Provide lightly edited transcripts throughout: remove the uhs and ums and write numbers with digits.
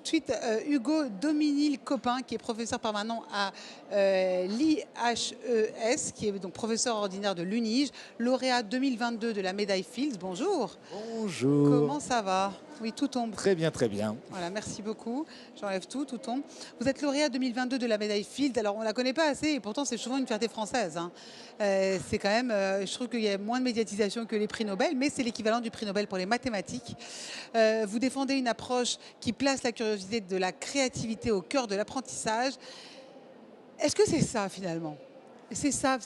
de suite Hugo Dominil-Copin, qui est professeur permanent à l'IHES, qui est donc professeur ordinaire de l'UNIGE, lauréat 2022 de la médaille Fields. Bonjour. Bonjour. Comment ça va? Oui, tout tombe. Très bien, très bien. Voilà, merci beaucoup. J'enlève tout tombe. Vous êtes lauréat 2022 de la médaille Fields. Alors, on ne la connaît pas assez et pourtant, c'est souvent une fierté française. Hein. C'est quand même, je trouve qu'il y a moins de médiatisation que les prix Nobel, mais c'est l'équivalent du prix Nobel pour les mathématiques. Vous défendez une approche qui place la curiosité de la créativité au cœur de l'apprentissage. Est-ce que c'est ça, finalement? C'est ça,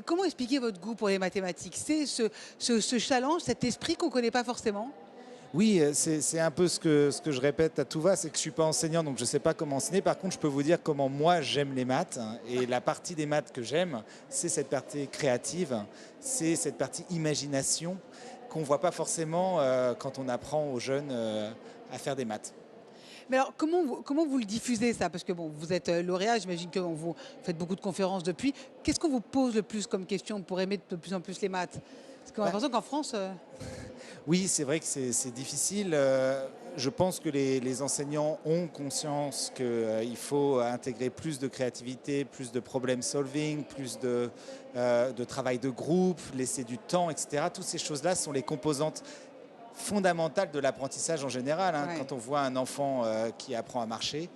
comment expliquer votre goût pour les mathématiques? C'est ce challenge, cet esprit qu'on ne connaît pas forcément? Oui, c'est un peu ce que je répète à tout va, c'est que je ne suis pas enseignant, donc je ne sais pas comment enseigner. Par contre, je peux vous dire comment moi j'aime les maths. Et la partie des maths que j'aime, c'est cette partie créative, c'est cette partie imagination qu'on ne voit pas forcément quand on apprend aux jeunes à faire des maths. Mais alors, comment vous le diffusez, ça? Parce que bon, vous êtes lauréat, j'imagine que vous faites beaucoup de conférences depuis. Qu'est-ce qu'on vous pose le plus comme question pour aimer de plus en plus les maths? Parce qu'on a l'impression qu'en France... Oui, c'est vrai que c'est difficile. Je pense que les enseignants ont conscience qu'il faut intégrer plus de créativité, plus de problem solving, plus de travail de groupe, laisser du temps, etc. Toutes ces choses-là sont les composantes fondamentales de l'apprentissage en général. Hein. Ouais. Quand on voit un enfant qui apprend à marcher,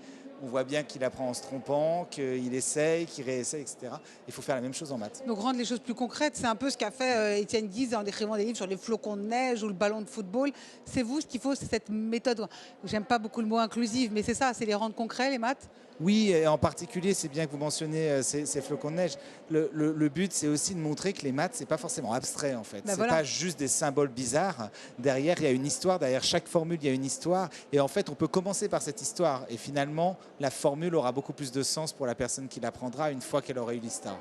on voit bien qu'il apprend en se trompant, qu'il essaye, qu'il réessaye, etc. Il faut faire la même chose en maths. Donc rendre les choses plus concrètes, c'est un peu ce qu'a fait Étienne Guise en écrivant des livres sur les flocons de neige ou le ballon de football. C'est vous, ce qu'il faut, c'est cette méthode, j'aime pas beaucoup le mot inclusive, mais c'est ça, c'est les rendre concrets, les maths? Oui, et en particulier, c'est bien que vous mentionnez ces flocons de neige. Le but, c'est aussi de montrer que les maths, c'est pas forcément abstrait, en fait. C'est pas juste des symboles bizarres. Derrière, il y a une histoire. Derrière chaque formule, il y a une histoire. Et en fait, on peut commencer par cette histoire. Et finalement, la formule aura beaucoup plus de sens pour la personne qui l'apprendra une fois qu'elle aura eu l'histoire.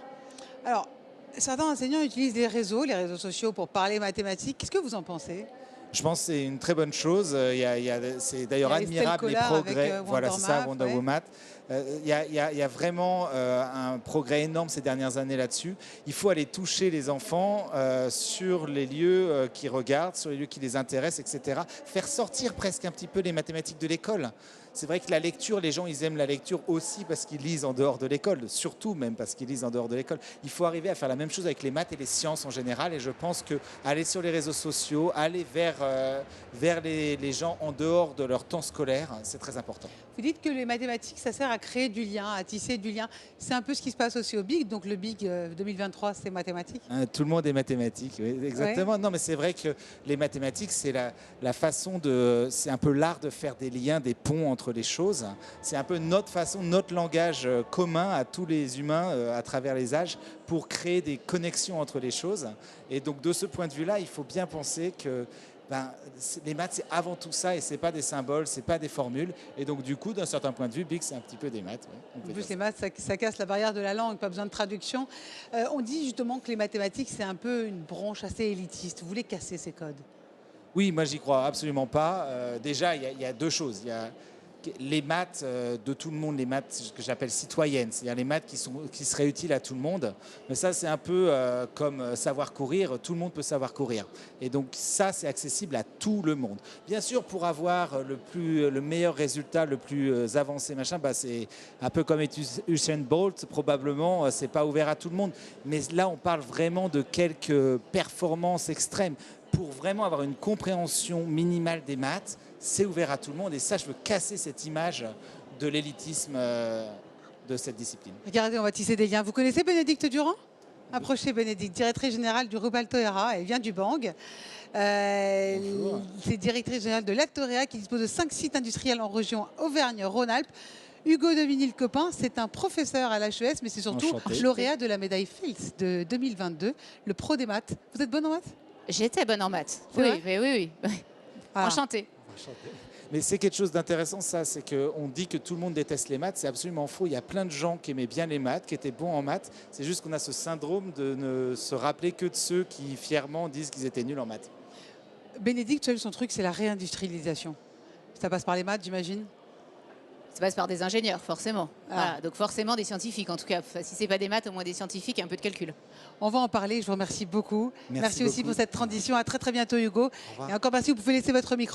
Alors, certains enseignants utilisent les réseaux sociaux pour parler mathématiques. Qu'est-ce que vous en pensez? Je pense que c'est une très bonne chose. C'est d'ailleurs admirable les progrès. Voilà, c'est ça, Wonder Woman. Il y a vraiment un progrès énorme ces dernières années là-dessus. Il faut aller toucher les enfants sur les lieux qu'ils regardent, sur les lieux qui les intéressent, etc. Faire sortir presque un petit peu les mathématiques de l'école. C'est vrai que la lecture, les gens, ils aiment la lecture aussi parce qu'ils lisent en dehors de l'école, surtout même parce qu'ils lisent en dehors de l'école. Il faut arriver à faire la même chose avec les maths et les sciences en général. Et je pense qu'aller sur les réseaux sociaux, aller vers les gens en dehors de leur temps scolaire, c'est très important. Vous dites que les mathématiques, ça sert à créer du lien, à tisser du lien. C'est un peu ce qui se passe aussi au BIG. Donc le BIG 2023, c'est mathématiques. Tout le monde est mathématique, oui, exactement. Ouais. Non, mais c'est vrai que les mathématiques, c'est la façon de... C'est un peu l'art de faire des liens, des ponts entre les choses. C'est un peu notre façon, notre langage commun à tous les humains à travers les âges pour créer des connexions entre les choses. Et donc de ce point de vue-là, il faut bien penser que les maths, c'est avant tout ça et c'est pas des symboles, c'est pas des formules. Et donc du coup, d'un certain point de vue, BIG, c'est un petit peu des maths. Ouais, en plus, les maths, ça casse la barrière de la langue, pas besoin de traduction. On dit justement que les mathématiques, c'est un peu une branche assez élitiste. Vous voulez casser ces codes? Oui, moi, j'y crois absolument pas. Déjà, il y a deux choses. Il y a les maths de tout le monde, les maths que j'appelle citoyennes, c'est-à-dire les maths qui seraient utiles à tout le monde. Mais ça, c'est un peu comme savoir courir, tout le monde peut savoir courir. Et donc ça, c'est accessible à tout le monde. Bien sûr, pour avoir le meilleur résultat, le plus avancé, machin, c'est un peu comme Usain Bolt, probablement, c'est pas ouvert à tout le monde. Mais là, on parle vraiment de quelques performances extrêmes. Pour vraiment avoir une compréhension minimale des maths, c'est ouvert à tout le monde. Et ça, je veux casser cette image de l'élitisme de cette discipline. Regardez, on va tisser des liens. Vous connaissez Bénédicte Durand? Approchez Bénédicte, directrice générale du groupe Altoera. Elle vient du Bang. C'est directrice générale de l'Altorea qui dispose de 5 sites industriels en région Auvergne-Rhône-Alpes. Hugo Dominil-Copin, c'est un professeur à l'HES, mais c'est surtout lauréat de la médaille Fields de 2022, le pro des maths. Vous êtes bonne en maths? J'étais bonne en maths. Oui. Voilà. Enchantée. Mais c'est quelque chose d'intéressant, ça, c'est qu'on dit que tout le monde déteste les maths, c'est absolument faux. Il y a plein de gens qui aimaient bien les maths, qui étaient bons en maths. C'est juste qu'on a ce syndrome de ne se rappeler que de ceux qui fièrement disent qu'ils étaient nuls en maths. Bénédicte, son truc, c'est la réindustrialisation. Ça passe par les maths, j'imagine? Ça passe par des ingénieurs, forcément. Voilà, donc forcément des scientifiques, en tout cas. Enfin, si ce n'est pas des maths, au moins des scientifiques et un peu de calcul. On va en parler, je vous remercie beaucoup. Merci aussi pour cette transition. À très très bientôt, Hugo. Et encore merci, vous pouvez laisser votre micro.